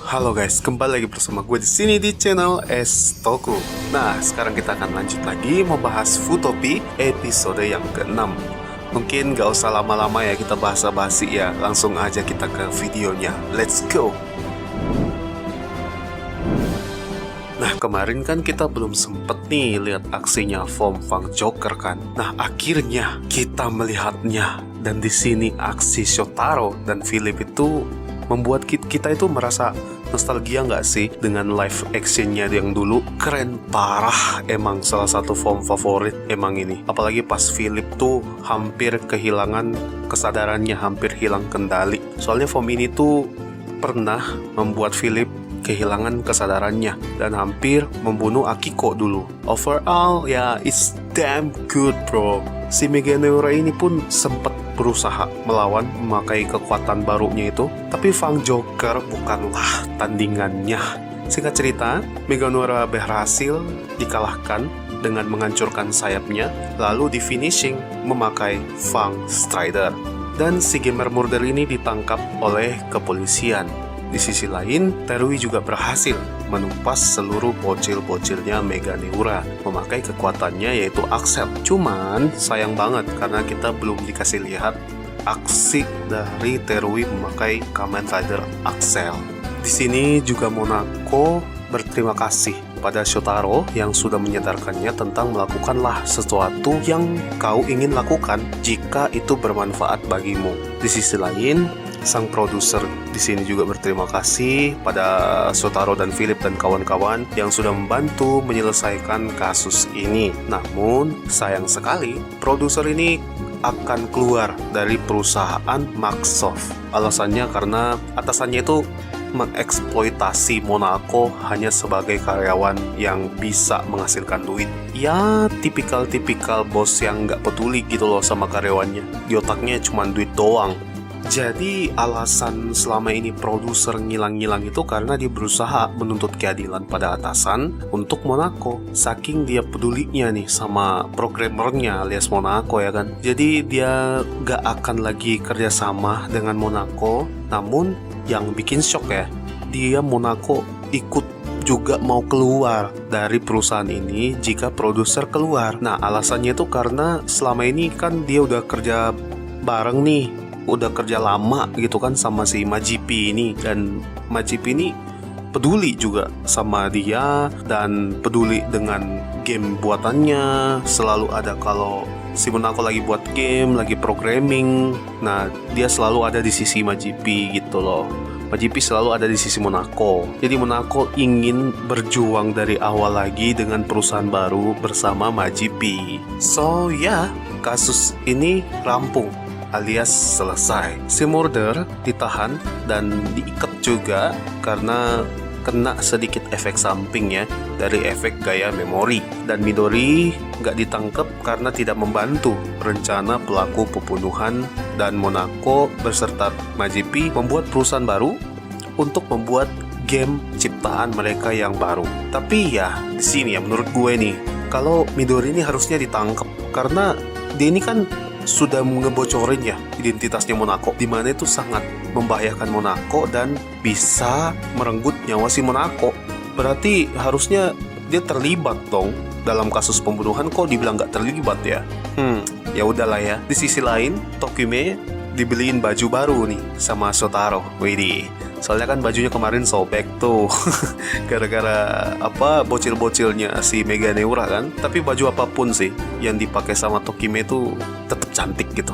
Halo guys, kembali lagi bersama gue di sini di channel Estoku. Nah, sekarang kita akan lanjut lagi membahas Futopi episode yang ke-6. Mungkin gak usah lama-lama ya kita basa-basi ya, langsung aja kita ke videonya. Let's go! Nah, kemarin kan kita belum sempet nih lihat aksinya Vom Fang Joker kan. Nah, akhirnya kita melihatnya. Dan di sini aksi Shotaro dan Philip itu membuat kita itu merasa nostalgia nggak sih dengan live actionnya yang dulu. Keren parah, emang salah satu Vom favorit emang ini. Apalagi pas Philip tuh hampir kehilangan kesadarannya, hampir hilang kendali. Soalnya Vom ini tuh pernah membuat Philip kehilangan kesadarannya dan hampir membunuh Akiko dulu. Overall ya, it's damn good bro. Si Meganeura ini pun sempat berusaha melawan memakai kekuatan barunya itu, tapi Fang Joker bukanlah tandingannya. Singkat cerita, Meganeura berhasil dikalahkan dengan menghancurkan sayapnya, lalu di finishing memakai Fang Strider. Dan si gamer murder ini ditangkap oleh kepolisian. Di sisi lain, Terui juga berhasil menumpas seluruh bocil-bocilnya Meganeura memakai kekuatannya yaitu Accel. Cuman sayang banget karena kita belum dikasih lihat aksi dari Terui memakai Kamen Rider Accel. Di sini juga Monako berterima kasih pada Shotaro yang sudah menyadarkannya tentang melakukanlah sesuatu yang kau ingin lakukan jika itu bermanfaat bagimu. Di sisi lain, sang produser di sini juga berterima kasih pada Shotaro dan Philip dan kawan-kawan yang sudah membantu menyelesaikan kasus ini. Namun, sayang sekali, produser ini akan keluar dari perusahaan Maxsoft. Alasannya karena atasannya itu mengeksploitasi Monako hanya sebagai karyawan yang bisa menghasilkan duit. Ya, tipikal bos yang nggak peduli gitu loh sama karyawannya. Di otaknya cuma duit doang. Jadi alasan selama ini produser ngilang-ngilang itu karena dia berusaha menuntut keadilan pada atasan untuk Monako. Saking dia pedulinya nih sama programmernya alias Monako ya kan. Jadi dia gak akan lagi kerjasama dengan Monako. Namun yang bikin shock ya, dia Monako ikut juga mau keluar dari perusahaan ini jika produser keluar. Nah, alasannya itu karena selama ini kan dia udah kerja bareng nih, udah kerja lama gitu kan sama si Majipi ini, dan Majipi ini peduli juga sama dia dan peduli dengan game buatannya. Selalu ada kalau si Monako lagi buat game, lagi programming, nah dia selalu ada di sisi Majipi gitu loh. Majipi selalu ada di sisi Monako. Jadi Monako ingin berjuang dari awal lagi dengan perusahaan baru bersama Majipi. So ya, kasus ini rampung alias selesai. Si murder ditahan dan diikat juga karena kena sedikit efek samping ya dari efek gaya memori. Dan Midori nggak ditangkap karena tidak membantu rencana pelaku pembunuhan, dan Monako beserta Majipi membuat perusahaan baru untuk membuat game ciptaan mereka yang baru. Tapi ya di sini ya menurut gue nih, kalau Midori ini harusnya ditangkap karena dia ini kan sudah ngebocorin ya identitasnya Monako, dimana itu sangat membahayakan Monako dan bisa merenggut nyawa si Monako. Berarti harusnya dia terlibat dong dalam kasus pembunuhan. Kok dibilang nggak terlibat ya? Ya udahlah ya. Di sisi lain, Tokime dibeliin baju baru nih sama Shotaro. Widih, soalnya kan bajunya kemarin sobek tuh gara-gara apa, bocil-bocilnya si Meganeura kan. Tapi baju apapun sih yang dipakai sama Tokime tuh tetap cantik gitu.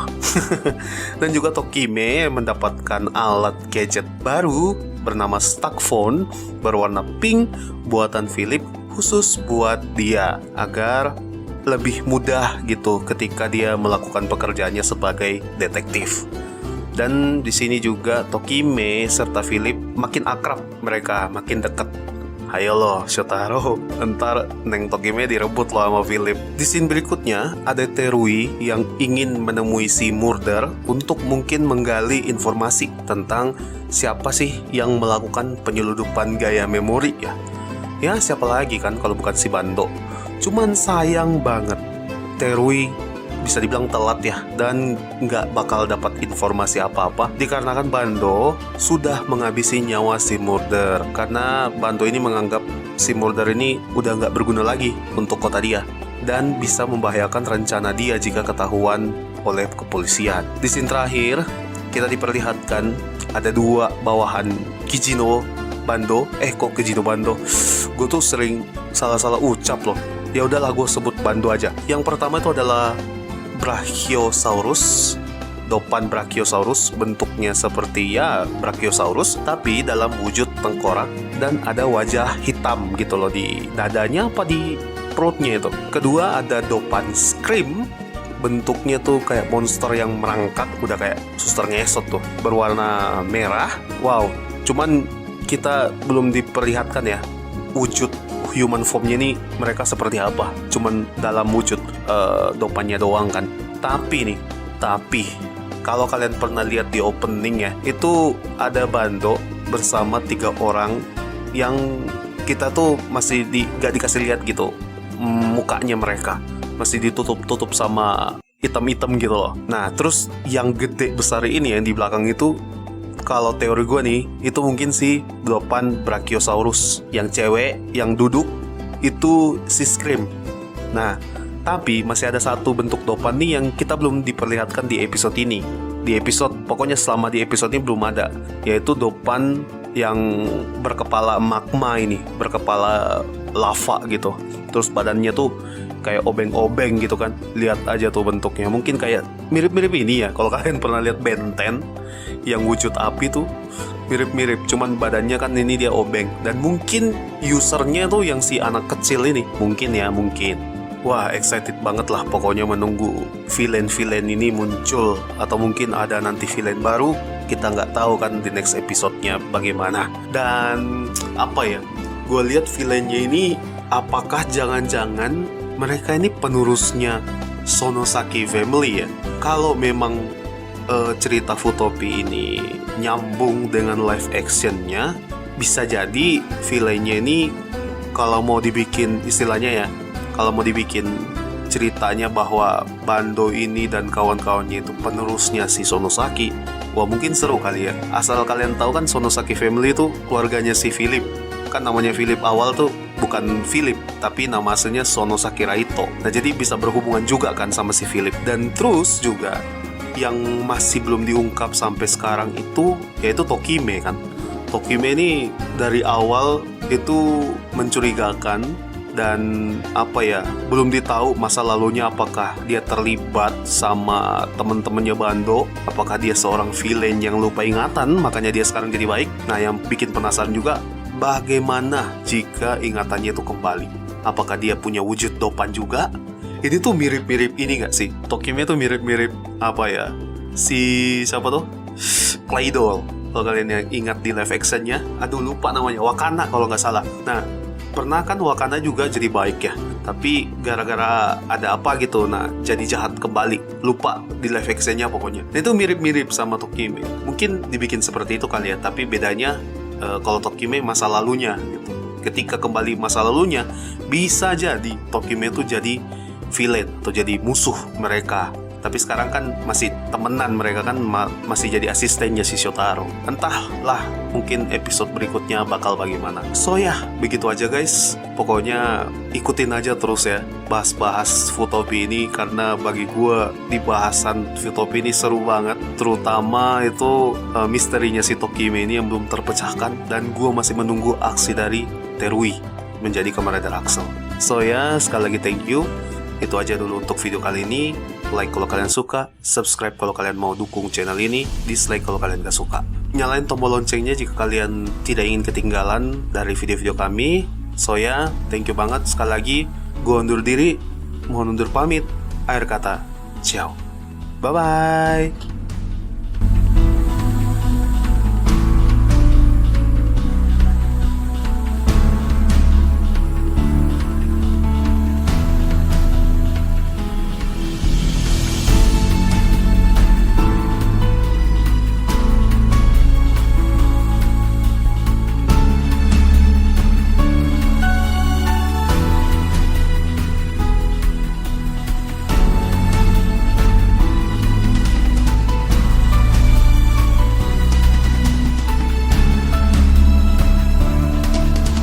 Dan juga Tokime mendapatkan alat gadget baru bernama Stuck Phone berwarna pink buatan Philip, khusus buat dia agar lebih mudah gitu ketika dia melakukan pekerjaannya sebagai detektif. Dan di sini juga Tokime serta Philip makin akrab, mereka makin dekat. Hayo loh Shotaro, ntar Neng Tokime direbut loh sama Philip. Di scene berikutnya ada Terui yang ingin menemui si murder untuk mungkin menggali informasi tentang siapa sih yang melakukan penyeludupan gaya memori ya. Ya siapa lagi kan kalau bukan si Bando. Cuman sayang banget Terui bisa dibilang telat ya, dan nggak bakal dapat informasi apa-apa dikarenakan Bando sudah menghabisi nyawa si Murder, karena Bando ini menganggap si Murder ini udah nggak berguna lagi untuk kota dia dan bisa membahayakan rencana dia jika ketahuan oleh kepolisian. Di scene terakhir kita diperlihatkan ada 2 bawahan Kijino Bando. Kok Kijino Bando? Gue tuh sering salah-salah ucap loh. Ya udahlah, gue sebut Bando aja. Yang pertama itu adalah Brachiosaurus, Dopan Brachiosaurus, bentuknya seperti ya Brachiosaurus tapi dalam wujud tengkorak dan ada wajah hitam gitu loh di dadanya apa di perutnya itu. Kedua ada Dopan Scream, bentuknya tuh kayak monster yang merangkak, udah kayak suster ngesot tuh, berwarna merah. Wow, cuman kita belum diperlihatkan ya wujud human formnya ini mereka seperti apa, cuman dalam wujud dopannya doang kan. Tapi kalau kalian pernah lihat di opening ya, itu ada Bando bersama 3 orang yang kita tuh masih gak dikasih lihat gitu mukanya, mereka masih ditutup sama hitam-hitam gitu loh. Nah terus yang gede besar ini yang di belakang itu, kalau teori gue nih, itu mungkin si Dopan Brachiosaurus. Yang cewek yang duduk itu si Scream. Nah, tapi masih ada satu bentuk Dopan nih yang kita belum diperlihatkan di episode ini. Pokoknya selama di episode ini belum ada, yaitu Dopan yang berkepala magma ini, berkepala lava gitu. Terus badannya tuh kayak obeng-obeng gitu kan. Lihat aja tuh bentuknya. Mungkin kayak mirip-mirip ini ya. Kalau kalian pernah lihat Ben 10 yang wujud api tuh mirip-mirip, cuman badannya kan ini dia obeng. Dan mungkin usernya tuh yang si anak kecil ini. Mungkin. Wah, excited banget lah pokoknya menunggu villain-villain ini muncul. Atau mungkin ada nanti villain baru, kita nggak tahu kan di next episode-nya bagaimana. Dan apa ya, gue lihat villainnya ini, apakah jangan-jangan mereka ini penerusnya Sonosaki Family ya? Kalau memang cerita Futopi ini nyambung dengan live actionnya, bisa jadi villainnya ini kalau mau dibikin istilahnya ya, kalau mau dibikin ceritanya bahwa Bando ini dan kawan-kawannya itu penerusnya si Sonosaki, wah mungkin seru kali ya. Asal kalian tahu kan Sonosaki Family itu keluarganya si Philip. Kan namanya Philip awal tuh bukan Philip, tapi nama aslinya Sonosaki Raito. Nah jadi bisa berhubungan juga kan sama si Philip. Dan terus juga yang masih belum diungkap sampai sekarang itu yaitu Tokime kan. Tokime ini dari awal itu mencurigakan dan apa ya, belum ditahu masa lalunya, apakah dia terlibat sama temen-temennya Bando, apakah dia seorang villain yang lupa ingatan makanya dia sekarang jadi baik. Nah yang bikin penasaran juga, bagaimana jika ingatannya itu kembali? Apakah dia punya wujud Dopan juga? Ini tuh mirip-mirip ini gak sih? Tokime tuh mirip-mirip apa ya? Si siapa tuh? Claydol. Kalau kalian yang ingat di live actionnya, aduh lupa namanya, Wakana kalau nggak salah. Nah, pernah kan Wakana juga jadi baik ya, tapi gara-gara ada apa gitu, nah jadi jahat kembali. Lupa di live actionnya pokoknya. Nah, itu mirip-mirip sama Tokime. Mungkin dibikin seperti itu kali ya, tapi bedanya kalau Tokime masa lalunya gitu. Ketika kembali masa lalunya, bisa jadi Tokime itu jadi villain atau jadi musuh mereka. Tapi sekarang kan masih temenan, mereka kan masih jadi asistennya si Shotaro. Entahlah, mungkin episode berikutnya bakal bagaimana. So ya, begitu aja guys. Pokoknya ikutin aja terus ya bahas-bahas Futopi ini, karena bagi gue di bahasan Futopi ini seru banget. Terutama itu misterinya si Tokime ini yang belum terpecahkan. Dan gue masih menunggu aksi dari Terui menjadi Kamen Rider Axel. So ya, sekali lagi thank you. Itu aja dulu untuk video kali ini. Like kalau kalian suka, subscribe kalau kalian mau dukung channel ini, dislike kalau kalian gak suka. Nyalain tombol loncengnya jika kalian tidak ingin ketinggalan dari video-video kami. So ya, thank you banget. Sekali lagi, gue undur diri, mohon undur pamit. Akhir kata, ciao. Bye-bye.